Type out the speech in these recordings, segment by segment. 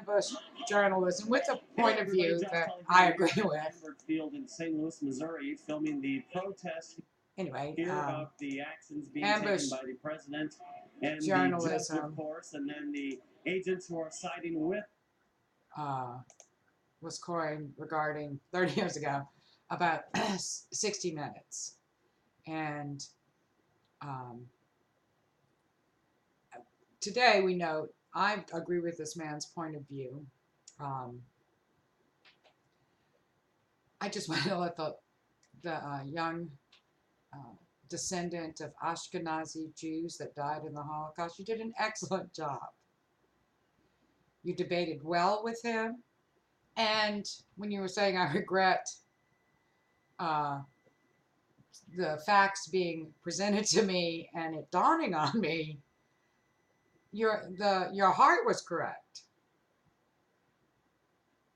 ambush journalism with a point of view that I agree with. Field in St. Louis, Missouri, filming the protest Anyway, here about the actions being ambush taken by the president and the judge, of course, and then the agents who are siding with was coined regarding 30 years ago about 60 Minutes. And today we know I agree with this man's point of view. I just want to let the young descendant of Ashkenazi Jews that died in the Holocaust, you did an excellent job. You debated well with him. And when you were saying, I regret the facts being presented to me and it dawning on me, your heart was correct.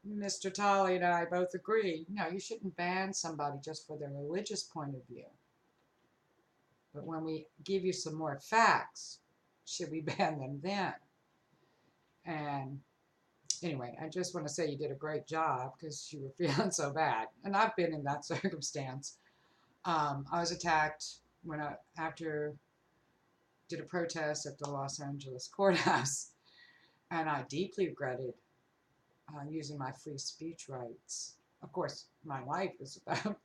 Mr. Tolley and I both agree, no, you shouldn't ban somebody just for their religious point of view. But when we give you some more facts, should we ban them then? And anyway, I just want to say you did a great job because you were feeling so bad. And I've been in that circumstance. I was attacked when after did a protest at the Los Angeles courthouse. And I deeply regretted using my free speech rights. Of course, my life is about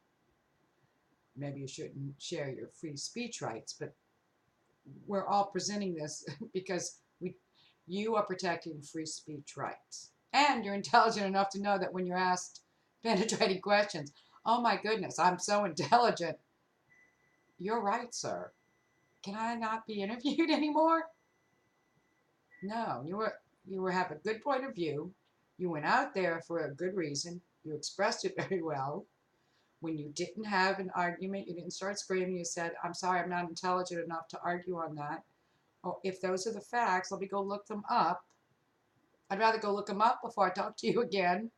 maybe you shouldn't share your free speech rights, but we're all presenting this because you are protecting free speech rights. And you're intelligent enough to know that when you're asked penetrating questions, oh my goodness, I'm so intelligent. You're right, sir. Can I not be interviewed anymore? No, you have a good point of view. You went out there for a good reason. You expressed it very well. When you didn't have an argument, you didn't start screaming. You said, I'm sorry, I'm not intelligent enough to argue on that. Oh, if those are the facts, let me go look them up. I'd rather go look them up before I talk to you again.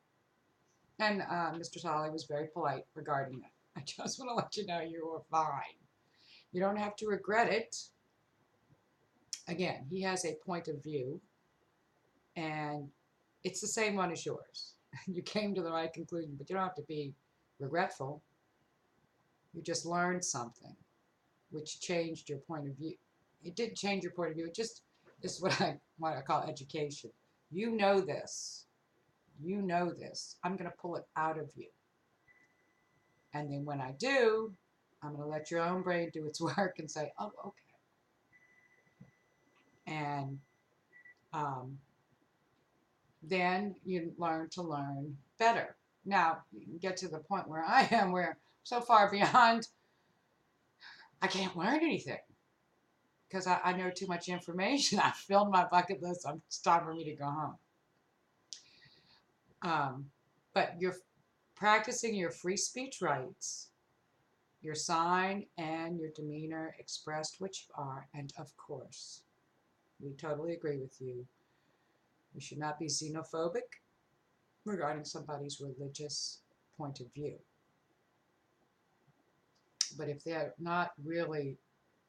And Mr. Tolley was very polite regarding it. I just want to let you know you were fine. You don't have to regret it. Again, he has a point of view, and it's the same one as yours. You came to the right conclusion, but you don't have to be regretful. You just learned something, which changed your point of view. It didn't change your point of view. It just is what I call education. You know this. You know this. I'm going to pull it out of you. And then when I do, I'm going to let your own brain do its work and say, oh, okay. And then you learn to learn better. Now, you can get to the point where I am, where so far beyond, I can't learn anything because I know too much information. I've filled my bucket list. It's time for me to go home. But you're practicing your free speech rights, your sign and your demeanor expressed which you are, and of course, we totally agree with you. We should not be xenophobic regarding somebody's religious point of view. But if they're not really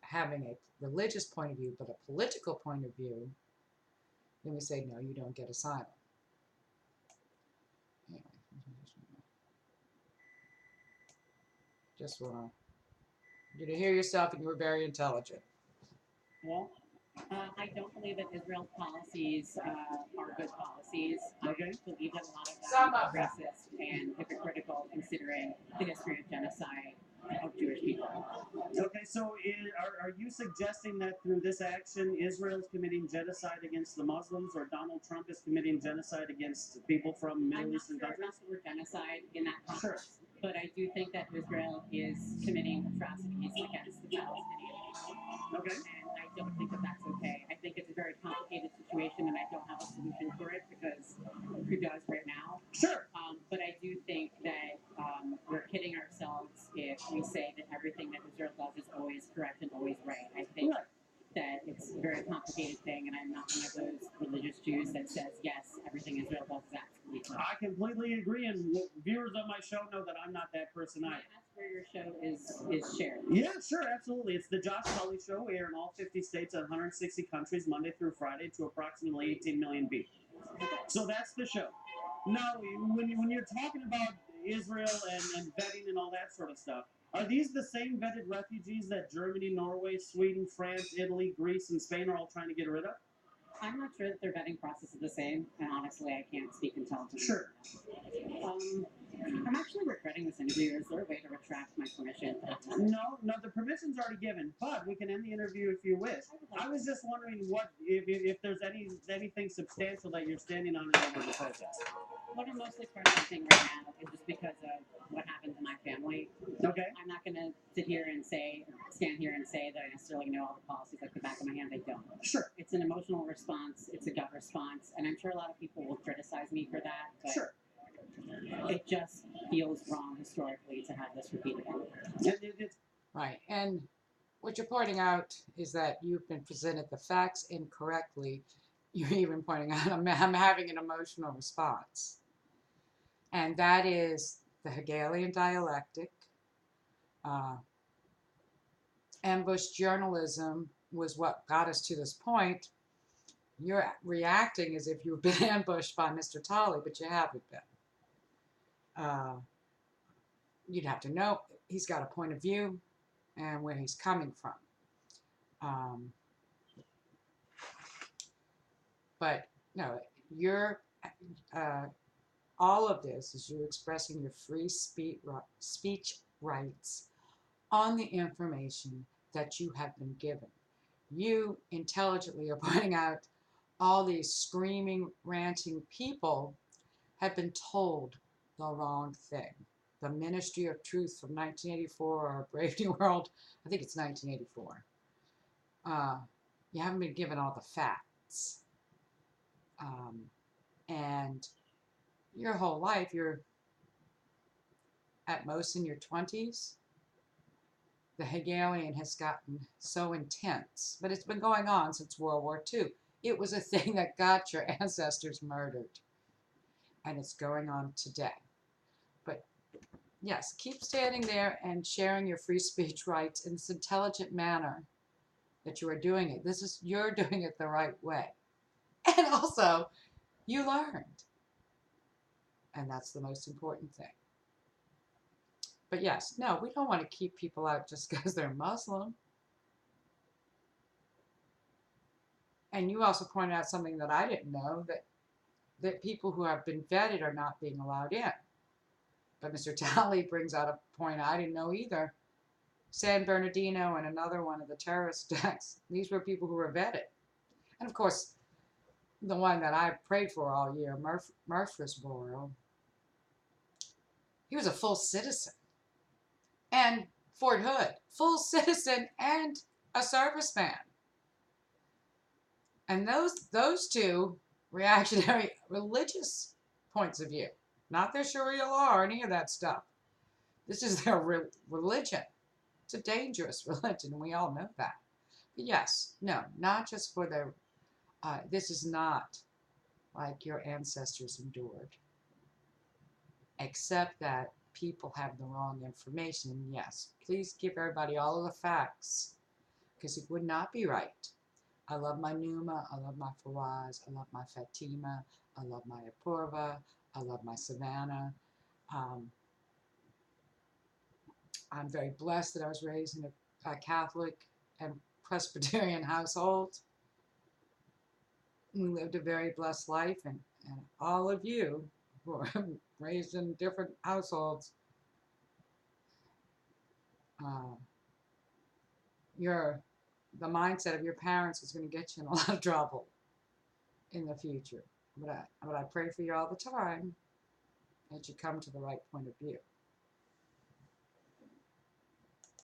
having a religious point of view, but a political point of view, then we say, no, you don't get asylum. Anyway, just want you to hear yourself, and you were very intelligent. Well, I don't believe that Israel's policies are good policies. Okay. I believe that a lot of them are racist and hypocritical, considering the history of genocide of Jewish people. Okay, so are you suggesting that through this action, Israel's committing genocide against the Muslims, or Donald Trump is committing genocide against people from Middle Eastern countries? I'm not sure about the word genocide in that context, sure. But I do think that Israel is committing atrocities against the Palestinian people. Okay. And I don't think that that's okay. I think it's a very complicated situation, and I don't have a solution for it because who does right now? Sure. But I do think that we're kidding ourselves if we say that everything that Israel does is always correct and always right. I think that it's a very complicated thing, and I'm not one of those religious Jews that says, yes, everything Israel does is absolutely correct. I completely agree, and viewers of my show know that I'm not that person either. That's where your show is shared. Yeah, sure, absolutely. It's the Josh Tolley Show. We air in all 50 states and 160 countries, Monday through Friday, to approximately 18 million people. So that's the show. Now, when you're talking about Israel and vetting and all that sort of stuff, are these the same vetted refugees that Germany, Norway, Sweden, France, Italy, Greece, and Spain are all trying to get rid of? I'm not sure that their vetting process is the same, and honestly, I can't speak intelligently. Sure. I'm actually regretting this interview. Is there a way to retract my permission? No, the permission's already given, but we can end the interview if you wish. I was just wondering what if there's anything substantial that you're standing on in order to protest. What I'm mostly protesting right now is just because of what happened to my family. Okay. I'm not going to stand here and say that I necessarily know all the policies like the back of my hand. I don't. Sure. It's an emotional response. It's a gut response, and I'm sure a lot of people will criticize me for that. But sure. It just feels wrong historically to have this repeated. Right. And what you're pointing out is that you've been presented the facts incorrectly. You're even pointing out I'm having an emotional response. And that is the Hegelian dialectic. Ambush journalism was what got us to this point. You're reacting as if you've been ambushed by Mr. Tolley, but you haven't been. You'd have to know he's got a point of view and where he's coming from. But no, you're all of this is you expressing your free speech rights on the information that you have been given. You intelligently are pointing out all these screaming, ranting people have been told the wrong thing. The Ministry of Truth from 1984 or Brave New World, I think it's 1984. You haven't been given all the facts. And your whole life, you're at most in your 20s. The Hegelian has gotten so intense, but it's been going on since World War II. It was a thing that got your ancestors murdered, and it's going on today. But yes, keep standing there and sharing your free speech rights in this intelligent manner that you are doing it. You're doing it the right way. And also, you learned. And that's the most important thing. But yes, no, we don't want to keep people out just because they're Muslim. And you also pointed out something that I didn't know, that people who have been vetted are not being allowed in. But Mr. Tolley brings out a point I didn't know either. San Bernardino and another one of the terrorist attacks, these were people who were vetted. And of course, the one that I prayed for all year, Murfreesboro, he was a full citizen. And Fort Hood, full citizen and a serviceman. And those two reactionary religious points of view, not their Sharia law or any of that stuff. This is their religion. It's a dangerous religion, and we all know that. But yes, no, not just for their, this is not like your ancestors endured, except that people have the wrong information. Yes, please give everybody all of the facts, because it would not be right. I love my Numa, I love my Fawaz, I love my Fatima, I love my Apurva, I love my Savannah. I'm very blessed that I was raised in a Catholic and Presbyterian household. We lived a very blessed life, and all of you who are raised in different households, the mindset of your parents is going to get you in a lot of trouble in the future. But I pray for you all the time that you come to the right point of view.